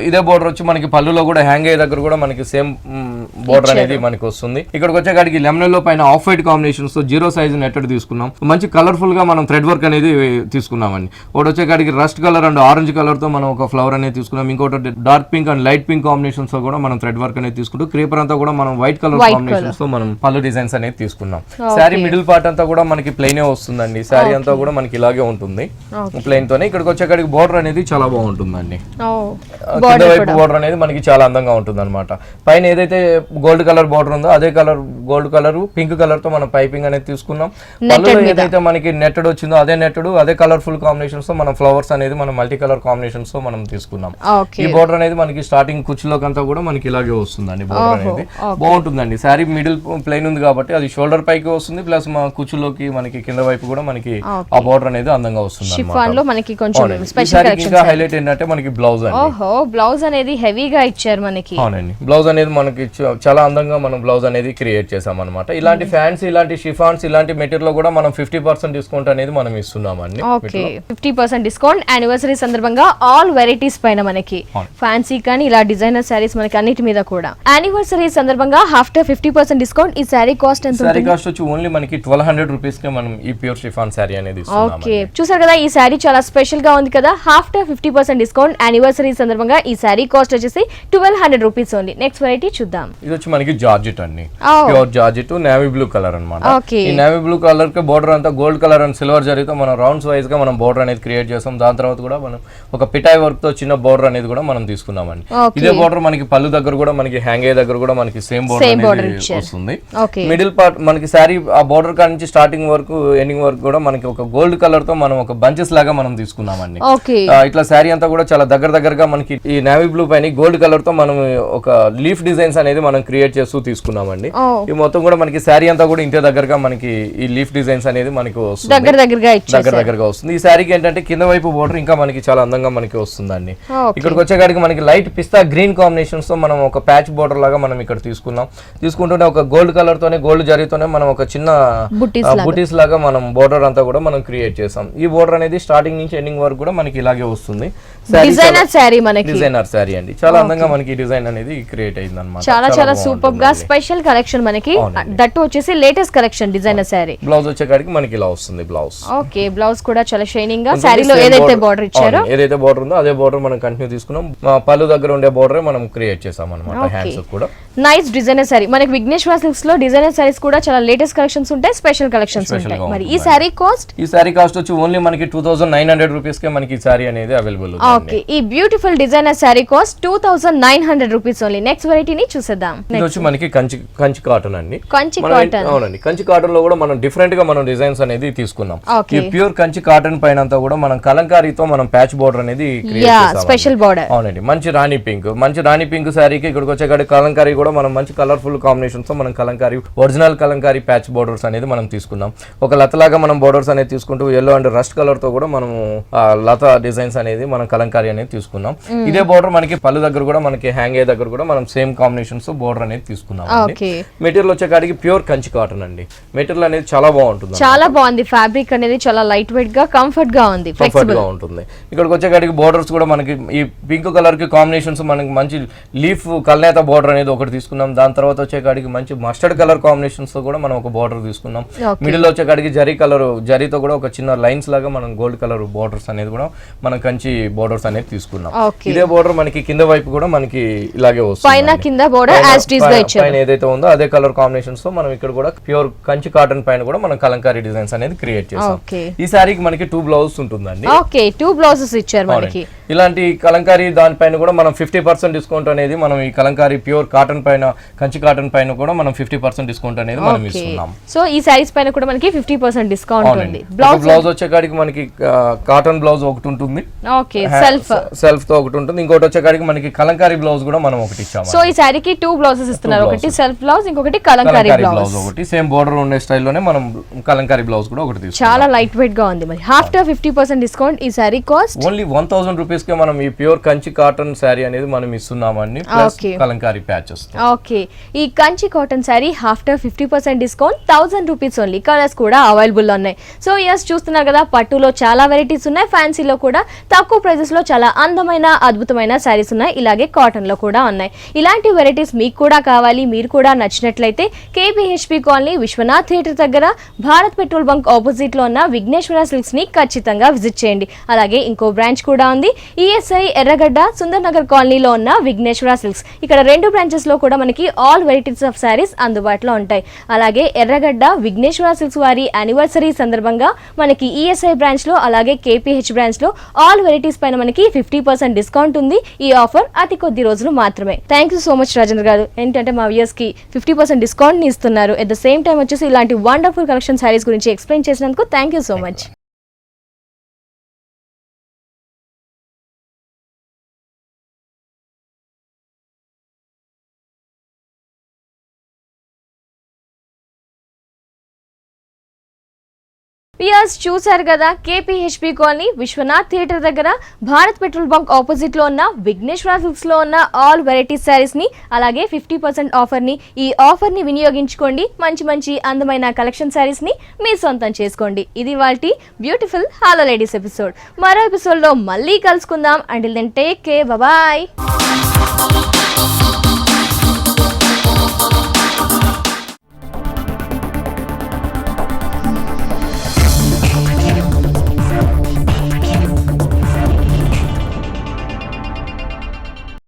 ఇదే బోర్డర్ వచ్చి మనకి పళ్ళులో కూడా హ్యాంగ్ అయ్యే దగ్గర కూడా మనకి సేమ్ బోర్డర్ అనేది మనకి వస్తుంది. ఇక్కడికి వచ్చేకాడికి లెమన్ లో పైన ఆఫ్ వైట్ కాంబినేషన్స్ తో 0 సైజ్ నెట్టెడ్ తీసుకున్నాం. మంచి కలర్ఫుల్ గా మనం థ్రెడ్ వర్క్ అనేది తీసుకున్నామండి. ఒకటి వచ్చేకాడికి rust colour and orange colour తో మనం ఒక ఫ్లవర్ అనేది తీసుకున్నాం. ఇంకోటి dark pink and light pink combinations తో కూడా మనం థ్రెడ్ వర్క్ అనేది తీసుకుంటూ క్రీపర్ అంతా కూడా మనం వైట్ కలర్ కాంబినేషన్స్ తో మనం పళ్ళు డిజైన్స్ అనేది తీసుకున్నాం. శారీ మిడిల్ పార్ట్ అంతా కూడా మనకి ప్లెయిన్ వస్తుందండి. శారీ అంతా కూడా మనకి ఇలాగే ఉంటుంది ప్లెయిన్ తోనే. ఇక్కడికి వచ్చేకాడికి బోర్డర్ అనేది చాలా బాగుంటుందండి. కింద వైపు బోర్డర్ అనేది మనకి చాలా అందంగా ఉంటుంది అనమాట. పైన ఏదైతే గోల్డ్ కలర్ బోర్డర్ ఉందో అదే colour gold colour pink colour తో మనం పైపింగ్ అనేది తీసుకున్నాం. పళ్ళులో ఏదైతే మనకి నెట్టెడ్ వచ్చిందో అదే నెట్టెడ్ అదే కలర్ఫుల్ కాంబినేషన్స్ తో మనం ఫ్లవర్స్ అనేది మనం మల్టీ కలర్ కాంబినేషన్స్ తో మనం తీసుకున్నాం. ఈ బోర్డర్ అనేది మనకి స్టార్టింగ్ కుచ్చులోకి అంతా కూడా మనకి ఇలాగే వస్తుందండి. బోర్డర్ అనేది బాగుంటుందండి. శారీ మిడిల్ ప్లెయిన్ ఉంది కాబట్టి అది షోల్డర్ పైకి వస్తుంది, ప్లస్ మా కుచ్చులోకి మనకి కింద వైపు కూడా మనకి ఆ బోర్డర్ అనేది అందంగా వస్తుంది. ఇంకా హైలైట్ ఏంటంటే మనకి బ్లౌజ్ బ్లౌజ్ అనేది హెవీగా ఇచ్చారు మనకి. అవునండి, బ్లౌజ్ అనేది మనకి చాలా అందంగా మనం బ్లౌజ్ అనేది క్రియేట్ చేసాం అనమాట. ఇలాంటి ఫ్యాన్స్ ఇలాంటి షిఫాన్స్ ఇలాంటి మెటీరియల్ లో కూడా మనం 50% డిస్కౌంట్ అనేది మనం ఇస్తున్నామండి. 50% డిస్కౌంట్ యానివర్సరీ సందర్భంగా ఆల్ వెరైటీస్ పైన మనకి ఫ్యాన్సీ కానీ ఇలా డిజైనర్ సారీస్ మనకి అన్నిటి మీద కూడా. యానివర్సరీ సందర్భంగా ఆఫ్టర్ 50% డిస్కౌంట్ ఈ సారీ కాస్ట్ ఎంత? సారీ కాస్ట్ వచ్చి ఓన్లీ మనకి 1200 రూపీస్ కి మనం ఈ ప్యూర్ షిఫాన్ సారీ అనేది ఇస్తున్నాం. ఓకే, చూసారు కదా, ఈ ఈ శారీ చాలా స్పెషల్ గా ఉంది కదా, ఆఫ్టర్ 50% డిస్కౌంట్ యానివర్సరీ సందర్భంగా ఈ శారీ కాస్ట్ వచ్చేసి 1200 రూపీస్ ఓన్లీ. నెక్స్ట్ వెరైటీ చూద్దాం. ఇది వచ్చి మనకి జార్జెట్ అండి, pure georgette navy blue colour అన్నమాట. ఈ నేవీ బ్లూ కలర్ కి బోర్డర్ అంతా గోల్డ్ కలర్ అండ్ సిల్వర్ జరీతో మనం రౌండ్స్ వైజ్ గా మనం బోర్డర్ అనేది క్రియేట్ చేస్తాం. దాని తర్వాత కూడా మనం ఒక పిటాయి వర్క్ తో చిన్న బోర్డర్ అనేది కూడా మనం తీసుకున్నామండి. ఇదే బోర్డర్ మనకి పళ్ళు దగ్గర కూడా మనకి హ్యాంగ్ అయ్యే దగ్గర కూడా మనకి సేమ్ బోర్డర్ వస్తుంది. మిడిల్ పార్ట్ మనకి శారీ ఆ బోర్డర్ కాడ నుంచి స్టార్టింగ్ వరకు ఎండింగ్ వరకు కూడా మనకి ఒక గోల్డ్ కలర్ తో మనం ఒక బంచెస్ లాగా మనం తీసుకున్నామండి. ఇట్లా శారీ అంతా కూడా చాలా దగ్గరగా మనకి ఈ నేవీ బ్లూ పైన గోల్డ్ కలర్ తో మనం ఒక లీఫ్ డిజైన్స్ అనేది మనం క్రియేట్ చేస్తూ తీసుకున్నామండి. ఈ మొత్తం కూడా మనకి శారీ అంతా కూడా ఇంతే దగ్గరగా మనకి ఈ లీఫ్ డిజైన్స్ అనేది మనకి వస్తుంది, దగ్గరగా వస్తుంది. ఈ శారీకి ఏంటంటే కింద వైపు బోర్డర్ ఇంకా మనకి చాలా అందంగా మనకి వస్తుందండి. ఇక్కడికి వచ్చేకాడికి మనకి లైట్ పిస్తా గ్రీన్ కాంబినేషన్స్ తో మనం ఒక ప్యాచ్ బోర్డర్ లాగా మనం ఇక్కడ తీసుకుంటుంటే ఒక గోల్డ్ కలర్ తోనే గోల్డ్ జరీతోనే మనం ఒక చిన్న బుటీస్ లాగా మనం బోర్డర్ అంతా కూడా మనం క్రియేట్ చేసాం. ఈ బోర్డర్ అనేది స్టార్టింగ్ నుంచి ఎండింగ్ వరకు కూడా మనకి ఇలాగే వస్తుంది. డిజైనర్ శారీ అండి, చాలా అందంగా మనకి డిజైన్ అనేది క్రియేట్ అయింది అన్నమాట. చాలా సూపర్ గా స్పెషల్ కలెక్షన్ మనకి, దట్టు వచ్చేసి latest collection designer sari. Blouse వచ్చేకాడికి మనకి ఇలా వస్తుంది బ్లౌజ్. ఓకే, బ్లౌజ్ కూడా చాలా షైనింగ్ గా శారీలో ఏదైతే బోర్డర్ ఇచ్చారో ఏదైతే బోర్డర్ ఉందో అదే బోర్డర్ మనం కంటిన్యూ తీసుకున్నాం. పళ్ళు దగ్గర ఉండే బోర్డర్ మనం క్రియేట్ చేసాం అన్నమాట. హ్యాండ్స్ కూడా నైస్ డిజైనర్ శారీ. మనకి విఘ్నేశ్వర సిల్క్స్ లో డిజైనర్ శారీస్ కూడా చాలా లేటెస్ట్ కలెక్షన్స్ ఉంటాయి, స్పెషల్ కలెక్షన్స్ ఉంటాయి. మరి ఈ శారీ కాస్ట్ వచ్చి ఓన్లీ మనకి 2900 రూపీస్ కే మనకి ఈ శారీ అనేది అవైలబుల్ ఉంది. ఓకే, ఈ beautiful designer sari cost 2900 rupees only. Next వెరైటీని చూసేద్దాం. ఇది వచ్చి మనకి కంచి కాటన్ అండి. కంచి కాటన్, అవునండి. కంచి కాటన్ లో కూడా మనం డిఫరెంట్ గా మనం డిజైన్స్ అనేది తీసుకున్నాం. ఈ ప్యూర్ కంచి కాటన్ పైన అంతా కూడా మనం కలంకారీతో మనం ప్యాచ్ బోర్డర్ అనేది క్రియేట్ చేసాం, స్పెషల్ బోర్డర్. అవునండి, మంచి రాణి పింక్ శారీకి ఇక్కడికి వచ్చేకాడికి కలంకారీ కూడా మనం మంచి కలర్ఫుల్ కాంబినేషన్స్ తో మనం Kalamkari original Kalamkari patch borders అనేది మనం తీసుకున్నాం. ఒక లతలాగా మనం బోర్డర్స్ అనేది తీసుకుంటూ ఎల్లో అండ్ రస్ట్ కలర్ తో కూడా మనం లత డిజైన్స్ అనేది మనం కలంకారీ అనేది తీసుకున్నాం. ఇదే బోర్డర్ మనకి పళ్ళు దగ్గర కూడా మనకి హ్యాంగ్ అయ్యే దగ్గర కూడా మనం సేమ్ కాంబినేషన్స్ బోర్డర్ అనేది తీసుకున్నాం. మెటీరియల్ వచ్చేకాడికి ప్యూర్ కంచి కాటన్ అండి. మెటీరియల్ అనేది చాలా బాగుంటుంది, చాలా బాగుంది. ఫ్యాబ్రిక్ అనేది చాలా లైట్ వెయిట్ గా కంఫర్ట్ గా ఉంది, ఫ్లెక్సిబుల్ గా ఉంటుంది. ఇక్కడికి వచ్చేకాడికి బోర్డర్స్ కూడా మనకి ఈ పింక్ కలర్ కి కాంబినేషన్స్ మనకి మంచి లీఫ్ కల్నేత బోర్డర్ అనేది ఒకటి తీసుకున్నాం. దాని తర్వాత వచ్చేకాడికి మంచి మస్టర్డ్ కలర్ కాంబినేషన్స్ తో కూడా మనం ఒక బోర్డర్ తీసుకున్నాం. మిడిల్ లో వచ్చేకాడికి జరీతో కూడా ఒక చిన్న లైన్స్ లాగా మనం గోల్డ్ కలర్ బోర్డర్స్ అనేది కూడా మనం కంచి బోర్డర్స్ అనేది తీసుకున్నాం. ఇదే బోర్డర్ మనకి కింద వైపు కూడా మనకి ఇలాగే వస్తుంది. పైన ఏదైతే ఉందో అదే కలర్ కాంబినేషన్స్ తో మనం ఇక్కడ కూడా ప్యూర్ కంచి కాటన్ పైన కూడా మనం కలంకారీ డిజైన్స్ అనేది క్రియేట్ చేసాం. ఈ సారీకి మనకి 2 బ్లౌజెస్ ఉంటుందండి. ఓకే, 2 బ్లౌజెస్ ఇచ్చారు మనకి. ఇలాంటి కలంకారీ దానిపైన కూడా మనం 50% డిస్కౌంట్ అనేది మనం ఈ కలంకారీ ప్యూర్ కాటన్ పైన కంచి కాటన్ పైన కూడా మనం 50% డిస్కౌంట్ అనేది మనం ఇస్తున్నాం. సో ఈ సారీస్ పైన కూడా మనకి 50% డిస్కౌంట్ ఉంది. బ్లౌజ్ వచ్చేకాడికి మనకి కాటన్ బ్లౌజ్ ఒకటి ఉంటుంది, ఓకే, సెల్ఫ్ తో ఒకటి ఉంటుంది. ఇంకోటి వచ్చేకాడికి మనకి కలంకారీ బ్లౌజ్ కూడా మనం ఒకటి ఇచ్చాము. సో ఈ సారీకి 2 బ్లౌజెస్ ఇస్తున్నారు, ఒకటి సెల్ఫ్ బ్లౌజ్, ఇంకొకటి కలంకారీ బ్లౌజ్. ఒకటి సేమ్ బోర్డర్ ఉండే స్టైల్లోనే మనం కలంకారీ బ్లౌజ్ కూడా ఒకటి తీసుకున్నాం. చాలా లైట్ వెయిట్ గా ఉంది. మరి ఆఫ్టర్ 50% డిస్కౌంట్ ఈ సారీ కాస్ట్ ఓన్లీ 1000 రూపీస్ కే మనం ఈ ప్యూర్ కంచి కాటన్ శారీ అనేది మనం ఇస్తున్నామండి, ప్లస్ కలంకారీ ప్యాచెస్. ఓకే, ఈ Kanchi cotton sari after 50% discount 1000 rupees only. Colours కూడా అవైలబుల్ ఉన్నాయి. సో ఎస్, చూస్తున్నారు కదా, పట్టులో చాలా వెరైటీస్ ఉన్నాయి, ఫ్యాన్సీలో కూడా తక్కువ ప్రైజెస్ లో చాలా అందమైన అద్భుతమైన శారీస్ ఉన్నాయి, ఇలాగే కాటన్ లో కూడా ఉన్నాయి. ఇలాంటి వెరైటీస్ మీకు కూడా కావాలి, మీరు కూడా నచ్చినట్లయితే కేపీహెచ్పీ కాలనీ విశ్వనాథ్ థియేటర్ దగ్గర భారత్ పెట్రోల్ బంక్ ఆపోజిట్ లో ఉన్న విఘ్నేశ్వర సిల్క్స్ ని ఖచ్చితంగా విజిట్ చేయండి. అలాగే ఇంకో బ్రాంచ్ కూడా ఉంది, ఈఎస్ఐ ఎర్రగడ్డ సుందర్ నగర్ కాలనీలో ఉన్న విఘ్నేశ్వర సిల్క్స్. ఇక్కడ 2 బ్రాంచెస్ లో కూడా మనకి ఆల్ వెరైటీస్ ఆఫ్ శారీస్ అందుబాటులో ఉంటాయి. అలాగే ఎర్రగడ్డ విఘ్నేశ్వర సిల్క్స్ వారి యానివర్సరీ సందర్భంగా మనకి ఈఎస్ఐ బ్రాంచ్ లో అలాగే కేపీహెచ్ బ్రాంచ్ లో ఆల్ వెరైటీస్ పైన మనకి 50% డిస్కౌంట్ ఉంది. ఈ ఆఫర్ అతి కొద్ది రోజులు మాత్రమే. Thank you so much Rajendra గారు, ఏంటంటే మా వ్యూయర్స్ కి 50% డిస్కౌంట్ ని ఇస్తున్నారు. ఎట్ ద సేమ్ టైం వచ్చేసి ఇలాంటి వండర్ఫుల్ కలెక్షన్ శారీస్ గురించి ఎక్స్ప్లెయిన్ చేసినందుకు థ్యాంక్ యూ సో మచ్. పియర్స్ చూశారు కదా, కేపీహెచ్పీ కాలనీ విశ్వనాథ్ థియేటర్ దగ్గర భారత్ పెట్రోల్ బంక్ ఆపోజిట్ లో ఉన్న విఘ్నేశ్వర సిల్క్స్ లో ఉన్న ఆల్ వెరైటీస్ శారీస్ ని అలాగే 50% ఆఫర్ ని, ఈ ఆఫర్ ని వినియోగించుకోండి. మంచి మంచి అందమైన కలెక్షన్ శారీస్ ని మీ సొంతం చేసుకోండి. ఇది వాల్టి బ్యూటిఫుల్ హలో లేడీస్ ఎపిసోడ్. మరో ఎపిసోడ్ లో మళ్ళీ కలుసుకుందాం. Until then take care, bye.